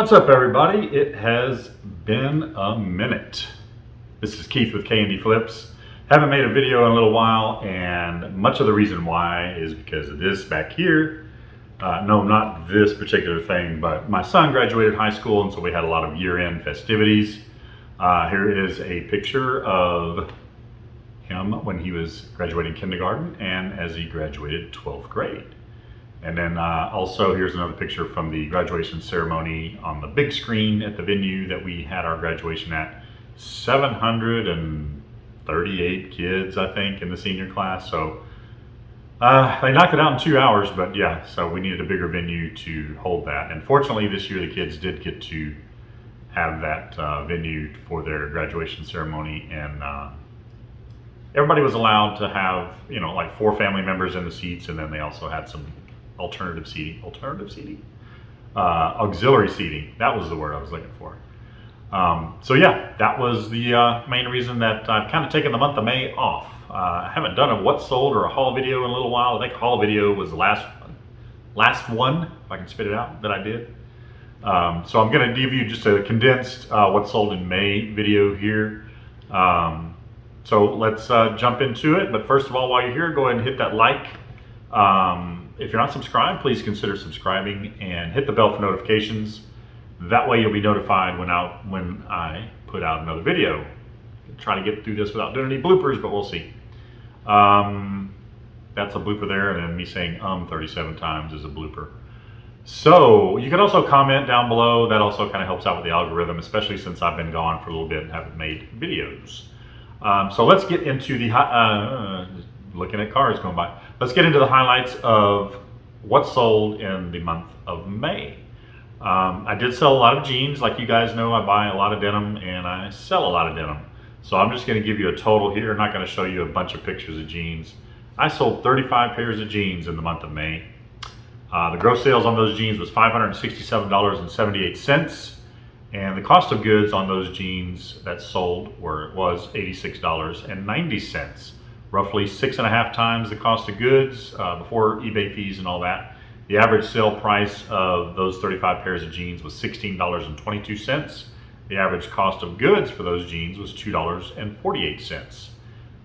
What's up, everybody? It has been a minute. This is Keith with K&D Flips. Haven't made a video in a little while, and much of the reason why is because of this back here. No, not this particular thing, but my son graduated high school, and so we had a lot of year-end festivities. Here is a picture of him when he was graduating kindergarten and as he graduated 12th grade. And then also here's another picture from the graduation ceremony on the big screen at the venue that we had our graduation at. 738 kids, I think, in the senior class. So they knocked it out in 2 hours, but yeah, so we needed a bigger venue to hold that. And fortunately this year the kids did get to have that venue for their graduation ceremony, and everybody was allowed to have, you know, like 4 family members in the seats, and then they also had some auxiliary seating. That was the word I was looking for. So yeah, that was the main reason that I've kind of taken the month of May off. I haven't done a what sold or a haul video in a little while. I think a haul video was the last one, if I can spit it out, that I did. So I'm going to give you just a condensed what sold in May video here. So let's jump into it. But first of all, while you're here, go ahead and hit that like. If you're not subscribed, please consider subscribing and hit the bell for notifications. That way you'll be notified when I put out another video. Try to get through this without doing any bloopers, but we'll see. That's a blooper there, and then me saying 37 times is a blooper. So you can also comment down below. That also kind of helps out with the algorithm, especially since I've been gone for a little bit and haven't made videos. So let's get into the looking at cars going by. Let's get into the highlights of what sold in the month of May. I did sell a lot of jeans. Like you guys know, I buy a lot of denim and I sell a lot of denim. So I'm just going to give you a total here. I'm not going to show you a bunch of pictures of jeans. I sold 35 pairs of jeans in the month of May. The gross sales on those jeans was $567.78. And the cost of goods on those jeans that sold was $86.90. Roughly 6.5 times the cost of goods before eBay fees and all that. The average sale price of those 35 pairs of jeans was $16.22. The average cost of goods for those jeans was $2.48.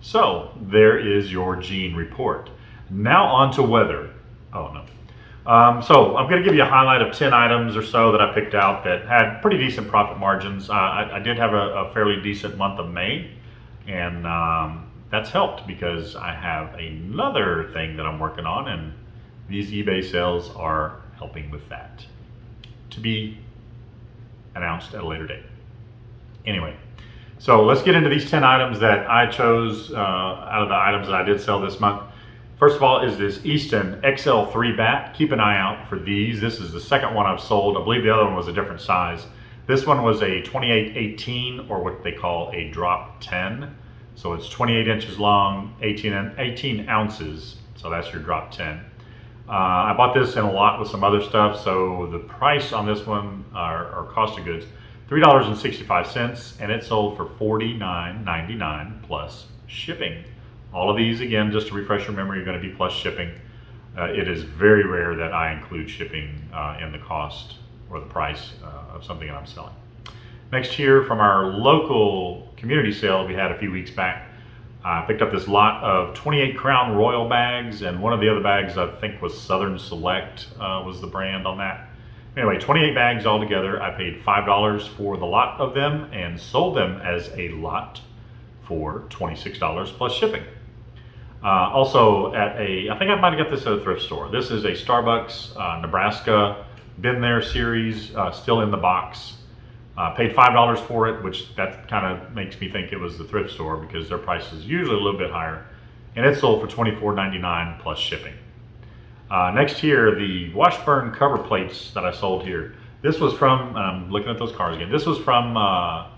So there is your jean report. Now on to weather. Oh no. So I'm going to give you a highlight of 10 items or so that I picked out that had pretty decent profit margins. I did have a fairly decent month of May, and that's helped because I have another thing that I'm working on, and these eBay sales are helping with that, to be announced at a later date. Anyway, so let's get into these 10 items that I chose out of the items that I did sell this month. First of all is this Easton XL3 bat. Keep an eye out for these. This is the second one I've sold. I believe the other one was a different size. This one was a 28-18, or what they call a drop 10. So it's 28 inches long, 18 ounces. So that's your drop 10. I bought this in a lot with some other stuff. So the price on this one, or cost of goods, $3.65, and it sold for $49.99 plus shipping. All of these, again, just to refresh your memory, are going to be plus shipping. It is very rare that I include shipping in the cost or the price of something that I'm selling. Next here, from our local community sale we had a few weeks back, I picked up this lot of 28 Crown Royal bags, and one of the other bags I think was Southern Select was the brand on that. Anyway, 28 bags altogether. I paid $5 for the lot of them and sold them as a lot for $26 plus shipping. Also at I think I might have got this at a thrift store. This is a Starbucks Nebraska Been There series, still in the box. Paid $5 for it, which that kind of makes me think it was the thrift store because their price is usually a little bit higher. And it sold for $24.99 plus shipping. Next here, the Washburn cover plates that I sold here. This was from, I'm looking at those cars again. This was from a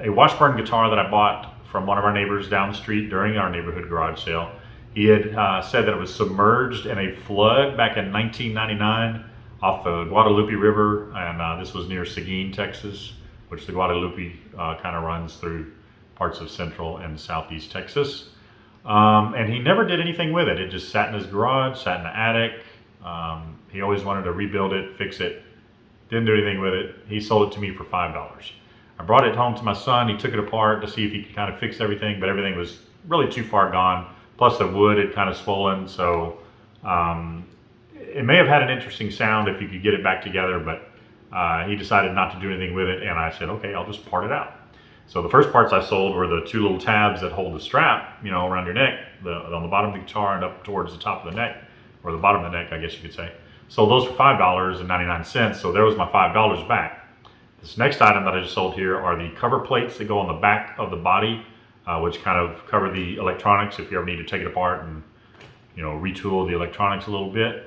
Washburn guitar that I bought from one of our neighbors down the street during our neighborhood garage sale. He had said that it was submerged in a flood back in 1999 off the Guadalupe River, and this was near Seguin, Texas, which the Guadalupe kind of runs through parts of central and southeast Texas. And he never did anything with it. It just sat in his garage, sat in the attic. He always wanted to rebuild it, fix it, Didn't do anything with it. He sold it to me for $5. I brought it home to my son. He took it apart to see if he could kind of fix everything, but everything was really too far gone. Plus the wood had kind of swollen, so it may have had an interesting sound if you could get it back together, but he decided not to do anything with it, and I said, okay, I'll just part it out. So the first parts I sold were the two little tabs that hold the strap, you know, around your neck, on the bottom of the guitar and up towards the top of the neck, or the bottom of the neck, I guess you could say. Sold those for $5.99, so there was my $5 back. This next item that I just sold here are the cover plates that go on the back of the body, which kind of cover the electronics if you ever need to take it apart and, you know, retool the electronics a little bit.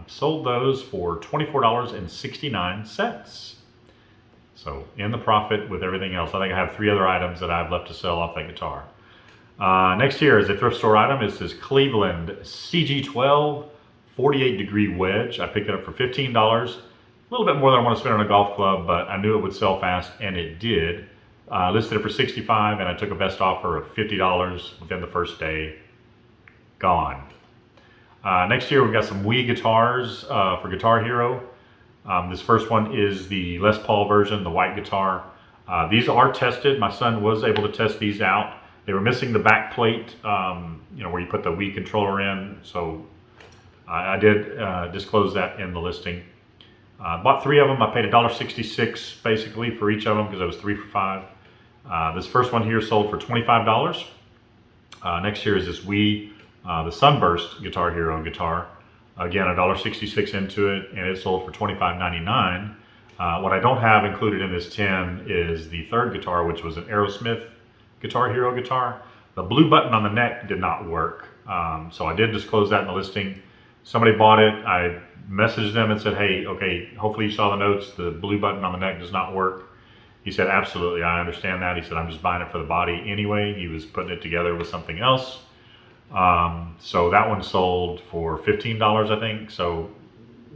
Sold those for $24.69. So in the profit with everything else. I think I have 3 other items that I have left to sell off that guitar. Next here is a thrift store item. It's this Cleveland CG12 48 degree wedge. I picked it up for $15. A little bit more than I want to spend on a golf club, but I knew it would sell fast, and it did. Listed it for $65, and I took a best offer of $50 within the first day. Gone. Next year we've got some Wii guitars for Guitar Hero. This first one is the Les Paul version, the white guitar. These are tested. My son was able to test these out. They were missing the back plate, you know, where you put the Wii controller in, so I did disclose that in the listing. Bought 3 of them. I paid $1.66 basically for each of them because it was 3 for $5. This first one here sold for $25. Next here is this Wii, the Sunburst Guitar Hero guitar. Again, $1.66 into it, and it sold for $25.99. What I don't have included in this 10 is the third guitar, which was an Aerosmith Guitar Hero guitar. The blue button on the neck did not work, so I did disclose that in the listing. Somebody bought it. I messaged them and said, hey, okay, hopefully you saw the notes. The blue button on the neck does not work. He said, absolutely, I understand that. He said, I'm just buying it for the body anyway. He was putting it together with something else. So that one sold for $15, I think. So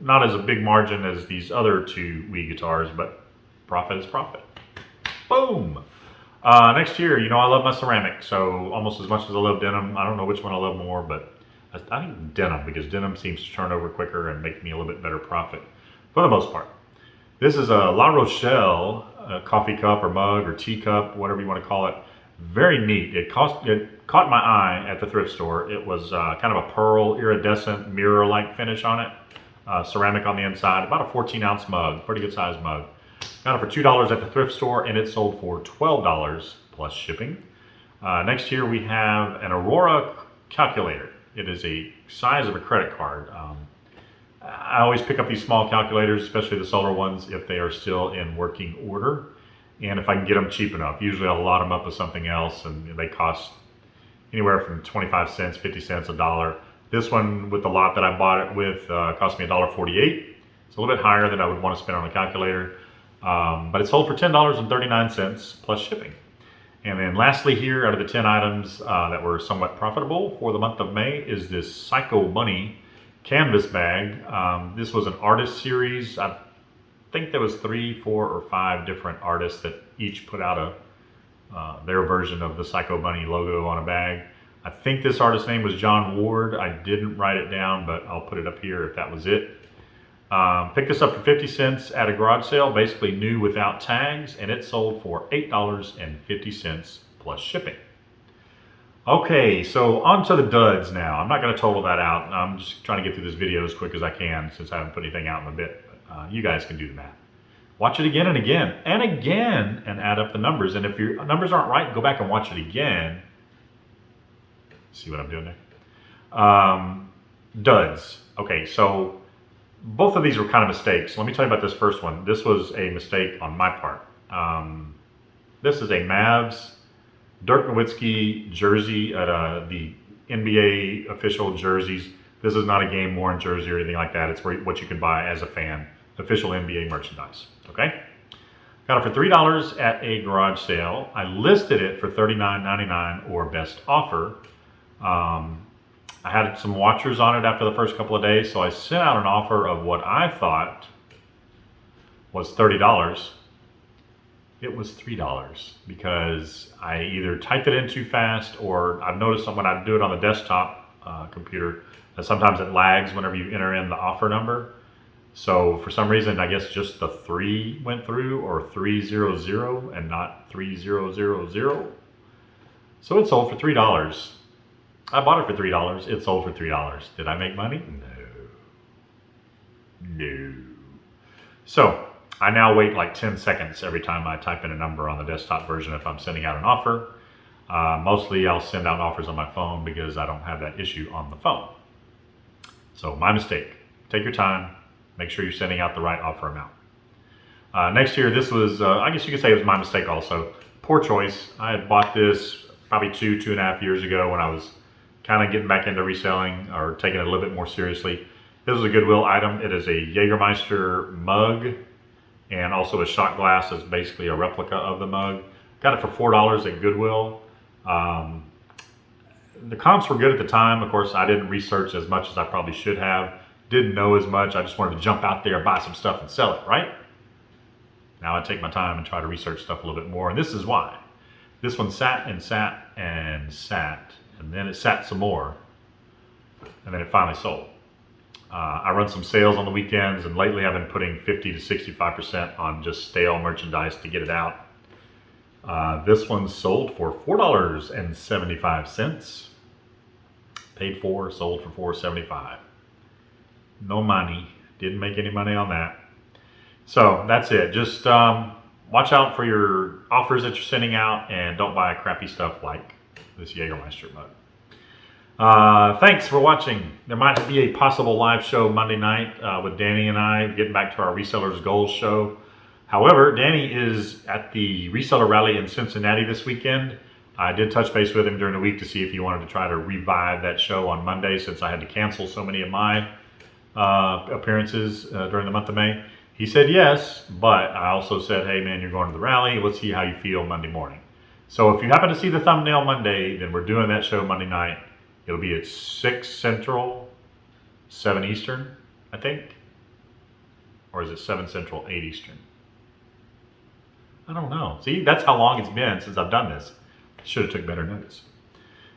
not as a big margin as these other 2 Wii guitars, but profit is profit. Boom. Next here, you know, I love my ceramic. So almost as much as I love denim. I don't know which one I love more, but I think denim, because denim seems to turn over quicker and make me a little bit better profit for the most part. This is a La Rochelle coffee cup or mug or teacup, whatever you want to call it. Very neat. It caught my eye at the thrift store. It was kind of a pearl iridescent mirror-like finish on it. Ceramic on the inside, about a 14-ounce mug, pretty good sized mug. Got it for $2 at the thrift store, and it sold for $12 plus shipping. Next here we have an Aurora calculator. It is a size of a credit card. I always pick up these small calculators, especially the solar ones, if they are still in working order, and if I can get them cheap enough. Usually I'll lot them up with something else, and they cost anywhere from 25 cents, 50 cents, $1. This one, with the lot that I bought it with, cost me $1.48. It's a little bit higher than I would want to spend on a calculator, but it sold for $10.39 plus shipping. And then lastly here, out of the 10 items that were somewhat profitable for the month of May, is this Psycho Bunny canvas bag. This was an artist series. I think there was 3, 4, or 5 different artists that each put out their version of the Psycho Bunny logo on a bag. I think this artist's name was John Ward. I didn't write it down, but I'll put it up here if that was it. Picked this up for 50 cents at a garage sale, basically new without tags, and it sold for $8.50 plus shipping. Okay, so on to the duds now. I'm not going to total that out. I'm just trying to get through this video as quick as I can since I haven't put anything out in a bit. But, you guys can do the math. Watch it again and again and again and add up the numbers. And if your numbers aren't right, go back and watch it again. See what I'm doing there? Duds. Okay, so both of these were kind of mistakes. Let me tell you about this first one. This was a mistake on my part. This is a Mavs Dirk Nowitzki jersey at the NBA official jerseys. This is not a game-worn jersey or anything like that. It's what you can buy as a fan, official NBA merchandise, okay? Got it for $3 at a garage sale. I listed it for $39.99 or best offer. I had some watchers on it after the first couple of days, so I sent out an offer of what I thought was $30. It was $3 because I either typed it in too fast, or I've noticed that when I do it on the desktop computer that sometimes it lags whenever you enter in the offer number. So for some reason, I guess just the 3 went through, or 300 and not 3000. So it sold for $3. I bought it for $3. It sold for $3. Did I make money? No. So I now wait like 10 seconds every time I type in a number on the desktop version if I'm sending out an offer. Mostly I'll send out offers on my phone because I don't have that issue on the phone. So my mistake. Take your time. Make sure you're sending out the right offer amount. Next year, this was, I guess you could say it was my mistake also. Poor choice. I had bought this probably 2.5 years ago when I was kind of getting back into reselling or taking it a little bit more seriously. This is a Goodwill item. It is a Jägermeister mug and also a shot glass that's basically a replica of the mug. Got it for $4 at Goodwill. The comps were good at the time. Of course, I didn't research as much as I probably should have. Didn't know as much. I just wanted to jump out there, buy some stuff and sell it, right? Now I take my time and try to research stuff a little bit more. And this is why. This one sat and sat and sat. And then it sat some more. And then it finally sold. I run some sales on the weekends. And lately I've been putting 50 to 65% on just stale merchandise to get it out. This one sold for $4.75. Paid for, sold for $4.75. No money. Didn't make any money on that. So that's it. Just watch out for your offers that you're sending out and don't buy crappy stuff like this Jägermeister mug. Thanks for watching. There might be a possible live show Monday night with Danny and I getting back to our Resellers Goals show. However, Danny is at the reseller rally in Cincinnati this weekend. I did touch base with him during the week to see if he wanted to try to revive that show on Monday since I had to cancel so many of my appearances during the month of May. He said yes, but I also said, hey man, you're going to the rally. Let's see how you feel Monday morning. So if you happen to see the thumbnail Monday, then we're doing that show Monday night. It'll be at 6 Central, 7 Eastern, I think. Or is it 7 Central, 8 Eastern? I don't know. See, that's how long it's been since I've done this. Should have took better notes.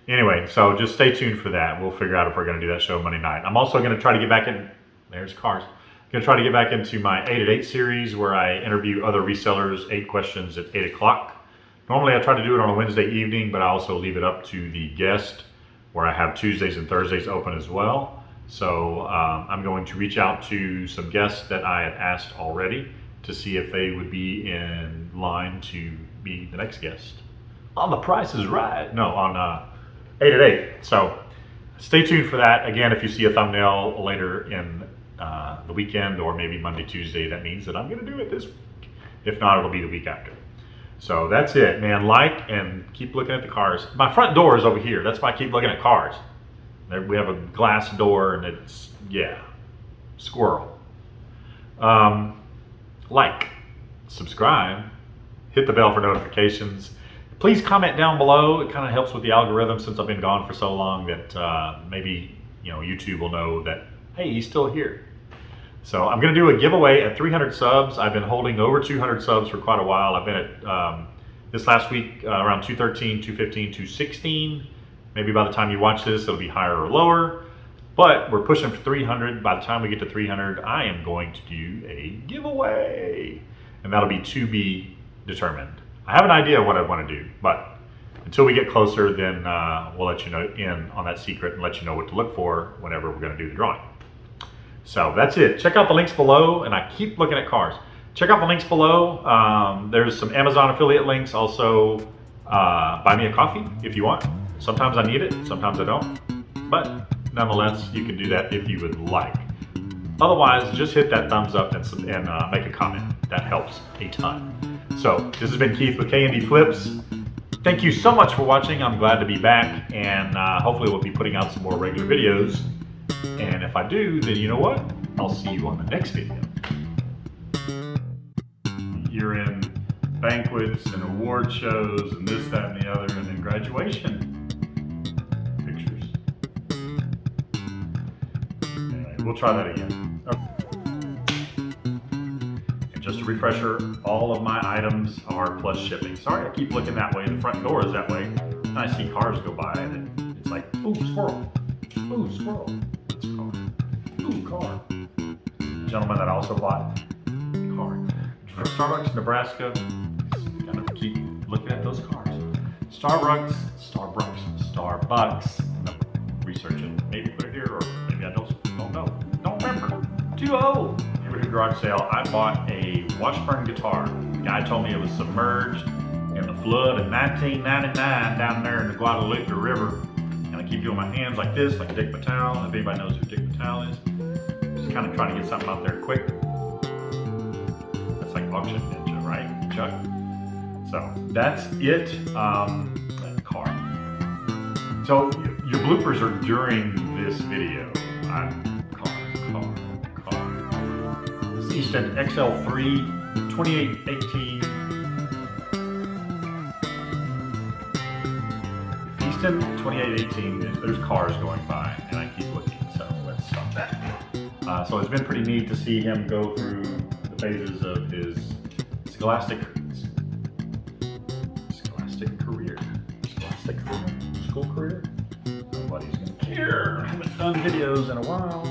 Anyway, so just stay tuned for that. We'll figure out if we're going to do that show Monday night. I'm also going to try to get back in. There's cars. Going to try to get back into my 8 at 8 series where I interview other resellers, 8 questions at 8 o'clock. Normally I try to do it on a Wednesday evening, but I also leave it up to the guest where I have Tuesdays and Thursdays open as well. So I'm going to reach out to some guests that I had asked already to see if they would be in line to be the next guest. On The Price is Right. No, on 8 at 8. So stay tuned for that. Again, if you see a thumbnail later in the weekend or maybe Monday, Tuesday, that means that I'm going to do it this week. If not, it'll be the week after. So that's it, man. Like and keep looking at the cars. My front door is over here. That's why I keep looking at cars. There, we have a glass door and it's, yeah, squirrel. Like, subscribe, hit the bell for notifications. Please comment down below. It kind of helps with the algorithm since I've been gone for so long that maybe YouTube will know that, hey, he's still here. So I'm going to do a giveaway at 300 subs. I've been holding over 200 subs for quite a while. I've been at this last week around 213, 215, 216. Maybe by the time you watch this, it'll be higher or lower. But we're pushing for 300. By the time we get to 300, I am going to do a giveaway. And that'll be to be determined. I have an idea of what I want to do, but until we get closer, then we'll let you know in on that secret and let you know what to look for whenever we're going to do the drawing. So that's it. Check out the links below, and I keep looking at cars. Check out the links below. There's some Amazon affiliate links. Also, buy me a coffee if you want. Sometimes I need it, sometimes I don't. But nonetheless, you can do that if you would like. Otherwise, just hit that thumbs up and make a comment. That helps a ton. So this has been Keith with K&D Flips. Thank you so much for watching. I'm glad to be back, and hopefully we'll be putting out some more regular videos. And if I do, then you know what? I'll see you on the next video. You're in banquets and award shows and this, that, and the other, and then graduation pictures. Anyway, we'll try that again. Okay. And just a refresher, all of my items are plus shipping. Sorry, I keep looking that way. The front door is that way. And I see cars go by, and it's like, ooh, squirrel. Ooh, squirrel. It's a car. Ooh, car. gentleman that also bought a car from Starbucks, Nebraska. Gotta keep looking at those cars. Starbucks. No, research it. Maybe put it here, or maybe I don't know. Don't remember. Too old. Neighborhood garage sale. I bought a Washburn guitar. The guy told me it was submerged in the flood in 1999 down there in the Guadalupe River. And I keep doing my hands like this, like Dick Vitale. If anybody knows who Dick Vitale is, just kind of trying to get something out there quick. That's like Auction Ninja, right, Chuck? So that's it. Car. So your bloopers are during this video. Car. This is Easton XL3 2818. Easton 2818. There's cars going by, and I keep looking. So let's stop that. So it's been pretty neat to see him go through the phases of his scholastic school career. Nobody's gonna care. I haven't done videos in a while.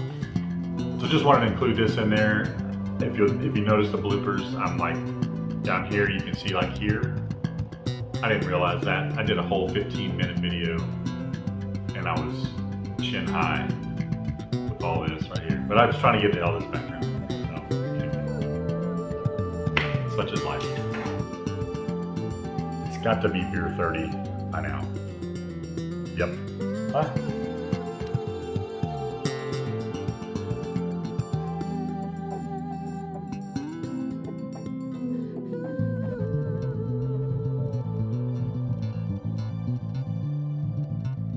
So just wanted to include this in there. If you notice the bloopers, I'm like down here, you can see like here. I didn't realize that. I did a whole 15-minute video and I was chin high with all this right here. But I was trying to get all this background. So, such is life. It's got to be beer 30 by now. Yep. Bye.